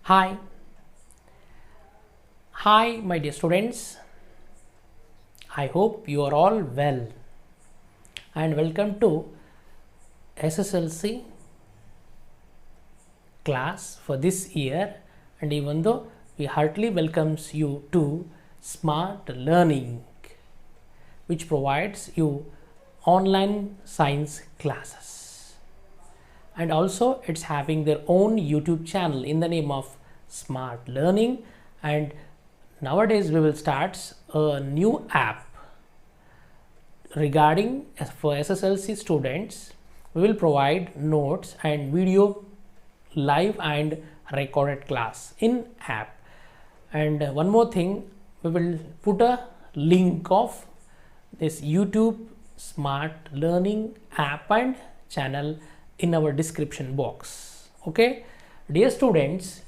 Hi, hi, my dear students. I hope you are all well and welcome to SSLC class for this year. And even though we heartily welcomes you to Smart Learning, which provides you online science classes. And also it's having their own YouTube channel in the name of Smart Learning, and nowadays we will start a new app regarding for SSLC students. We will provide notes and video live and recorded class in app. And one more thing, we will put a link of this YouTube Smart Learning app and channel in our description box. Okay, dear students,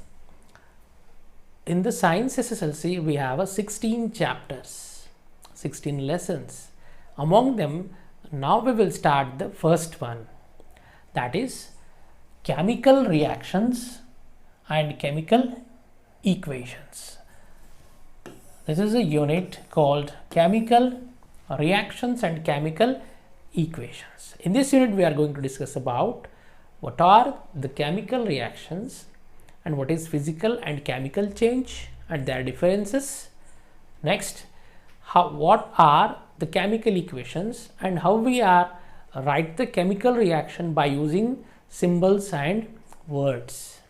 in the science SSLC we have a 16 chapters, 16 lessons. Among them, now we will start the first one, that is chemical reactions and chemical equations. This is a unit called chemical reactions and chemical equations. In this unit we are going to discuss about what are the chemical reactions and what is physical and chemical change and their differences. Next, what are the chemical equations and how we are write the chemical reaction by using symbols and words.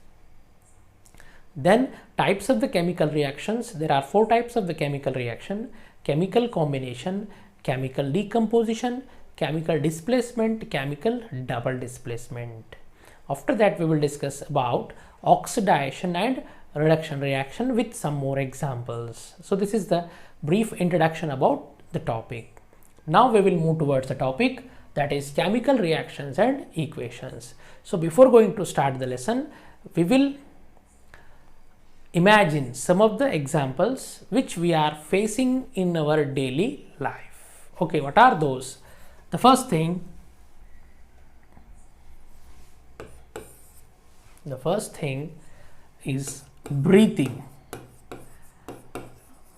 Then types of the chemical reactions. There are 4 types of the chemical reaction: chemical combination, chemical decomposition, chemical displacement, chemical double displacement. After that we will discuss about oxidation and reduction reaction with some more examples. So this is the brief introduction about the topic. Now we will move towards the topic, that is chemical reactions and equations. So before going to start the lesson, we will imagine some of the examples which we are facing in our daily life. Okay, what are those? The first thing is breathing.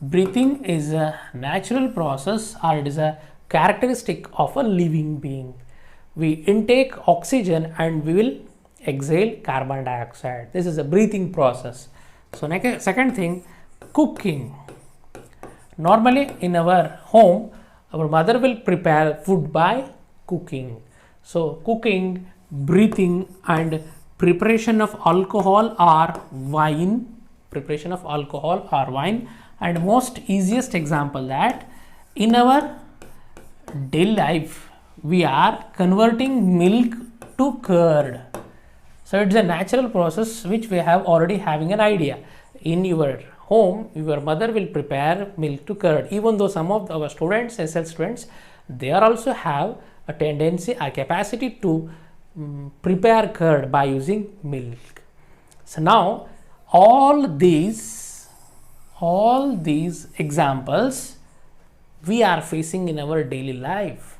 Breathing is a natural process, or it is a characteristic of a living being. We intake oxygen and we will exhale carbon dioxide. This is a breathing process. So second thing, cooking. Normally in our home, our mother will prepare food by cooking. So cooking, breathing, and preparation of alcohol or wine. And most easiest example, that in our daily life we are converting milk to curd. So it's a natural process which we have already having an idea. In your home, your mother will prepare milk to curd. Even though some of our students, SL students, they are also have a tendency, a capacity to prepare curd by using milk. So now all these examples we are facing in our daily life.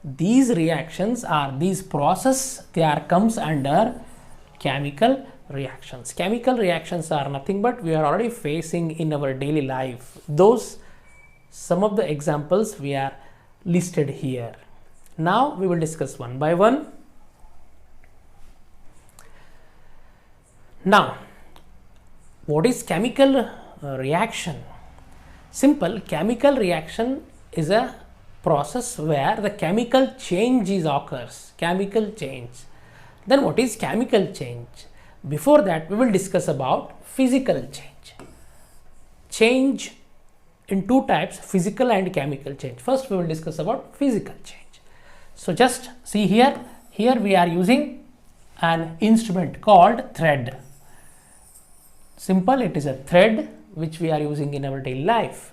These reactions are these process, they are comes under chemical reactions. Chemical reactions are nothing but we are already facing in our daily life. Those some of the examples we are listed here. Now we will discuss one by one. Now, what is chemical reaction? Simple. Chemical reaction is a process where the chemical change occurs. Chemical change. Then what is chemical change? Before that we will discuss about physical change. Change in 2 types, physical and chemical change. First we will discuss about physical change. So just see here we are using an instrument called thread. Simple, it is a thread which we are using in our daily life.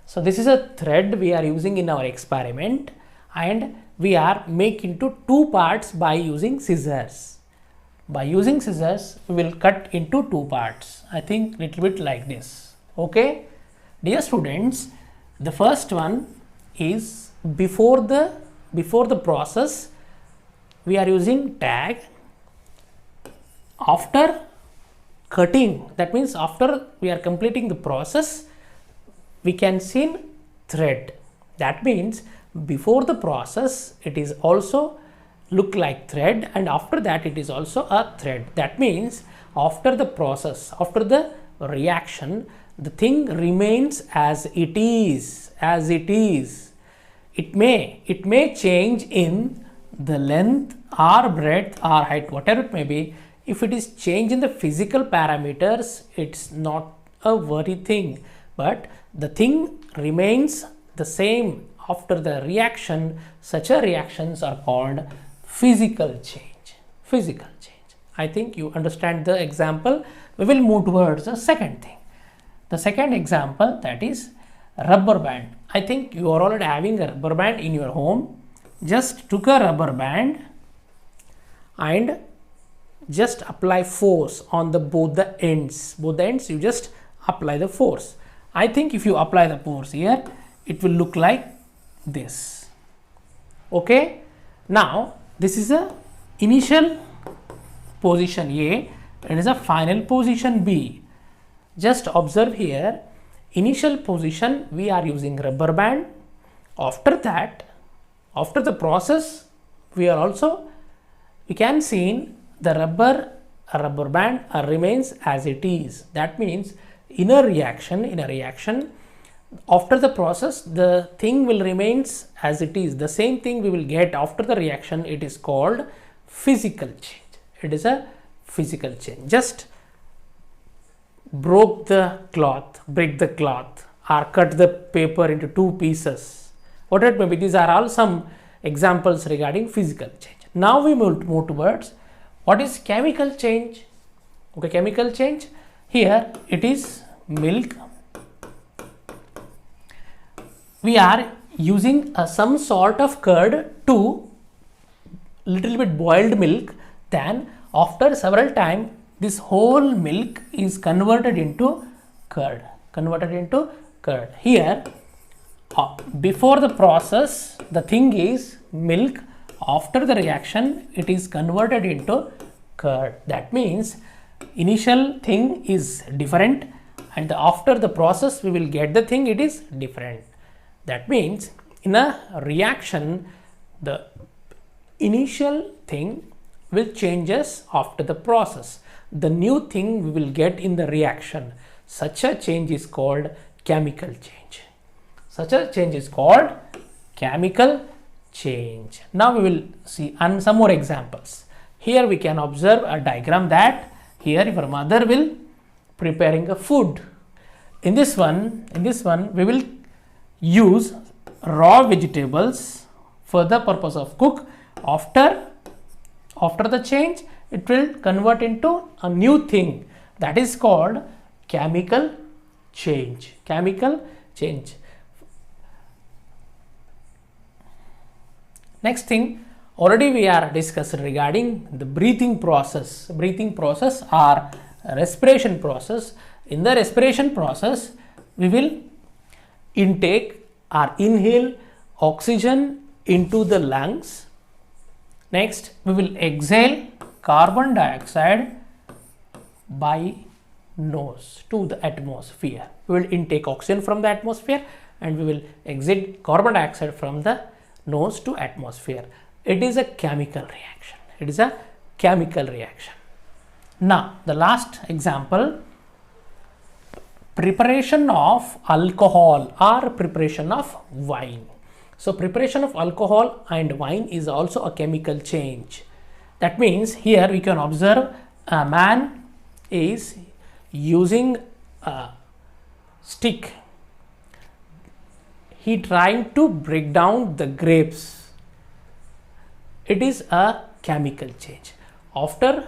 So this is a thread we are using in our experiment, and we are making into 2 parts by using scissors. By using scissors we will cut into 2 parts. I think little bit like this. Okay, dear students, the first one is before the process we are using tag. After cutting, that means after we are completing the process, we can see thread. That means before the process it is also look like thread, and after that it is also a thread. That means after the process, after the reaction, the thing remains as it is, It may change in the length or breadth or height, whatever it may be. If it is change in the physical parameters, it's not a worry thing, but the thing remains the same after the reaction. Such a reactions are called physical change. I think you understand the example. We will move towards the second thing. The second example, that is rubber band. I think you are already having a rubber band in your home. Just took a rubber band and just apply force on both the ends. You just apply the force. I think if you apply the force here, it will look like this. Okay. Now this is a initial position A and is a final position B. Just observe here, initial position we are using rubber band. After that, after the process, we can see the rubber band remains as it is. That means in a reaction, after the process, the thing will remains as it is. The same thing we will get after the reaction. It is called physical change. It is a physical change. Just break the cloth, or cut the paper into two pieces. Whatever it may be, these are all some examples regarding physical change. Now we move towards what is chemical change. Okay, chemical change. Here it is milk. We are using some sort of curd to little bit boiled milk. Then after several time, this whole milk is converted into curd. Here, before the process, the thing is milk. After the reaction, it is converted into curd. That means initial thing is different, and after the process, we will get the thing, it is different. That means in a reaction, the initial thing will changes after the process. The new thing we will get in the reaction. Such a change is called chemical change. Now we will see some more examples. Here we can observe a diagram that here your mother will preparing a food. In this one we will use raw vegetables for the purpose of cook. After the change, it will convert into a new thing, that is called chemical change. Next thing, already we are discussed regarding the breathing process or respiration process. In the respiration process, we will intake or inhale oxygen into the lungs. Next, we will exhale carbon dioxide by nose to the atmosphere. We will intake oxygen from the atmosphere and we will exit carbon dioxide from the nose to atmosphere. It is a chemical reaction. Now, the last example, preparation of alcohol or preparation of wine. So, preparation of alcohol and wine is also a chemical change. That means here we can observe a man is using a stick. He trying to break down the grapes. It is a chemical change. After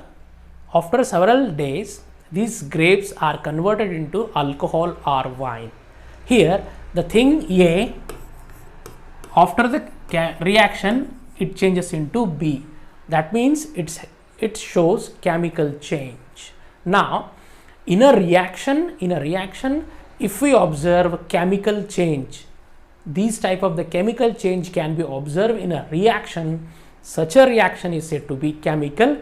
several days, these grapes are converted into alcohol or wine. Here the thing A, after the reaction, it changes into B. That means it shows chemical change. Now, in a reaction, if we observe chemical change, these type of the chemical change can be observed in a reaction. Such a reaction is said to be chemical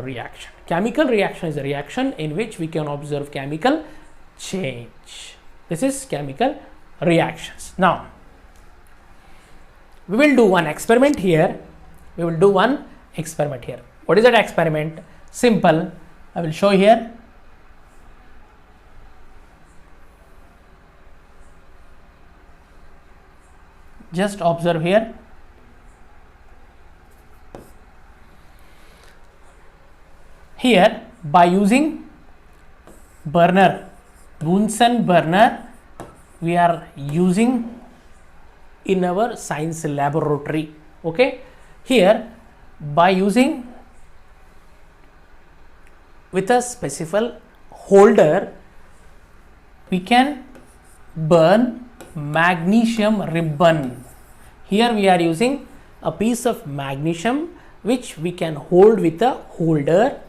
reaction. Chemical reaction is a reaction in which we can observe chemical change. This is chemical reactions. Now, we will do one experiment here. What is that experiment? Simple. I will show here. Just observe here. Here, by using burner, Bunsen burner, we are using in our science laboratory. Okay, here by using with a specific holder, we can burn magnesium ribbon. Here we are using a piece of magnesium which we can hold with a holder,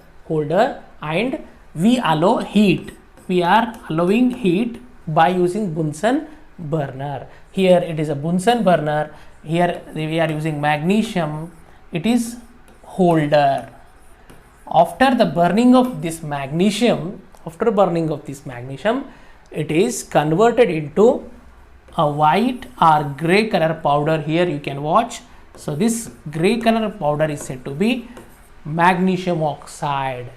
and we allow heat. We are allowing heat by using Bunsen burner. Here it is a Bunsen burner. Here we are using magnesium. It is holder. After the burning of this magnesium, it is converted into a white or gray color powder. Here you can watch. So this gray color powder is said to be magnesium oxide.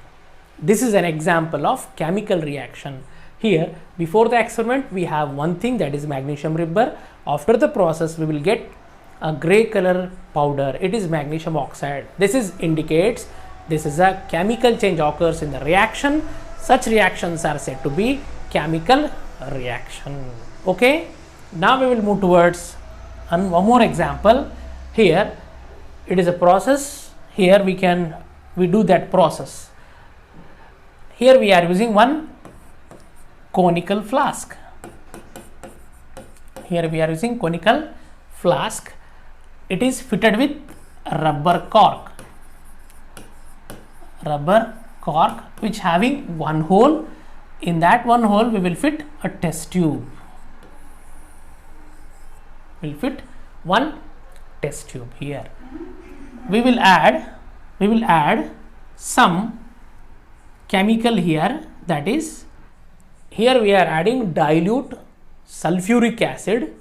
This is an example of chemical reaction. Here, before the experiment, we have one thing, that is magnesium ribbon. After the process, we will get a gray color powder. It is magnesium oxide. This indicates this is a chemical change occurs in the reaction. Such reactions are said to be chemical reaction. Okay. Now we will move towards one more example. Here it is a process. Here we do that process. Here we are using one conical flask. Here we are using conical flask. It is fitted with rubber cork which having one hole. In that one hole we will fit a test tube. We'll fit one test tube. Here we will add some chemical here, that is, here we are adding dilute sulfuric acid.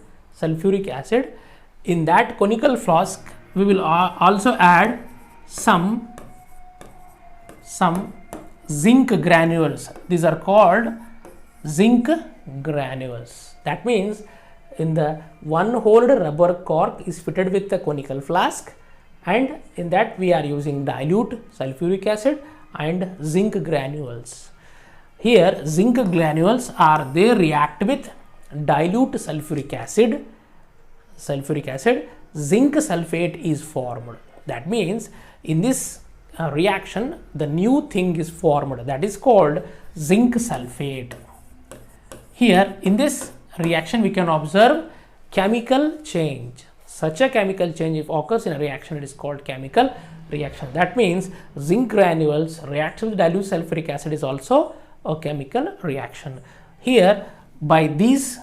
In that conical flask we will also add some zinc granules. These are called zinc granules. That means in the one holed rubber cork is fitted with the conical flask, and in that we are using dilute sulfuric acid and zinc granules. Here zinc granules they react with dilute sulfuric acid, zinc sulfate is formed. That means in this reaction the new thing is formed, that is called zinc sulfate. Here in this reaction we can observe chemical change. Such a chemical change if occurs in a reaction, it is called chemical reaction. That means zinc granules react with dilute sulfuric acid is also a chemical reaction. Here by this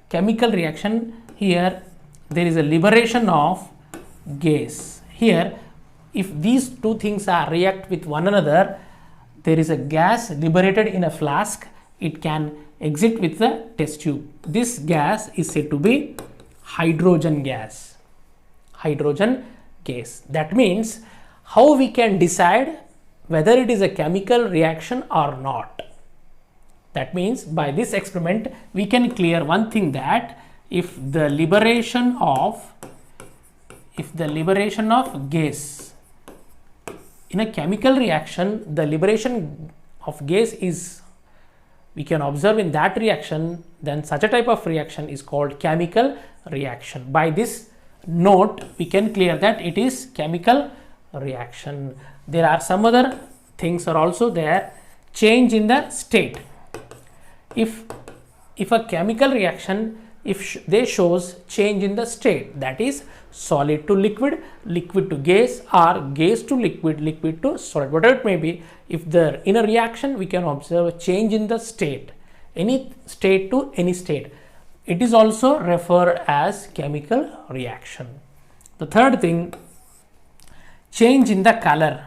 chemical reaction, here there is a liberation of gas. Here if these two things are react with one another, there is a gas liberated in a flask. It can exit with the test tube. This gas is said to be hydrogen gas. That means how we can decide whether it is a chemical reaction or not. That means by this experiment we can clear one thing, that if the liberation of gas in a chemical reaction, the liberation of gas is we can observe in that reaction, then such a type of reaction is called chemical reaction. By this note we can clear that it is chemical reaction. There are some other things are also there. Change in the state. If a chemical reaction, if they shows change in the state, that is solid to liquid, liquid to gas, or gas to liquid, liquid to solid, whatever it may be, if the in a reaction we can observe a change in the state, any state to any state, it is also referred as chemical reaction. The third thing, change in the color.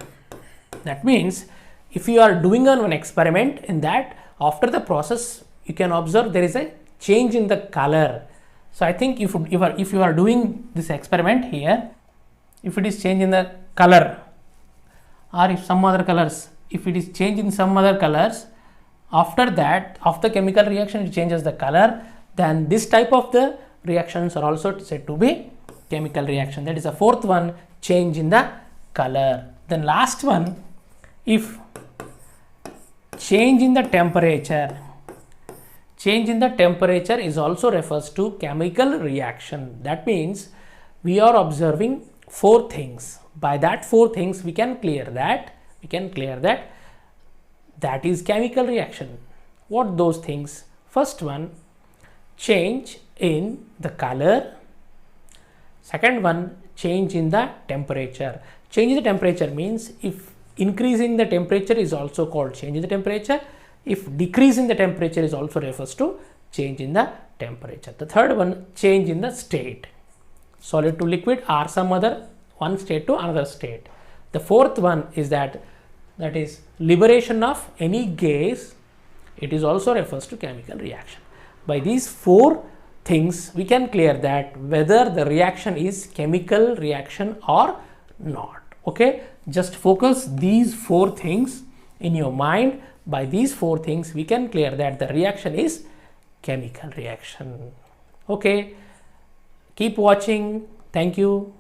That means if you are doing an experiment in that, after the process you can observe there is a change in the color. So I think if you are doing this experiment here, if it is change in the color, or if some other colors, if it is change in some other colors, after that, after chemical reaction it changes the color, then this type of the reactions are also said to be chemical reaction. That is the fourth one, change in the color. Then last one, if change in the temperature, change in the temperature is also refers to chemical reaction. That means we are observing four things. By that four things we can clear that that is chemical reaction. What those things? First one, change in the color. Second one, change in the temperature. Change in the temperature means if increasing the temperature is also called change in the temperature. If decreasing the temperature is also refers to change in the temperature. The third one, change in the state. Solid to liquid or some other one state to another state. The fourth one is that is liberation of any gas. It is also refers to chemical reaction. By these four things we can clear that whether the reaction is chemical reaction or not. Okay, just focus these four things in your mind. By these four things we can clear that the reaction is chemical reaction. Okay, keep watching. Thank you.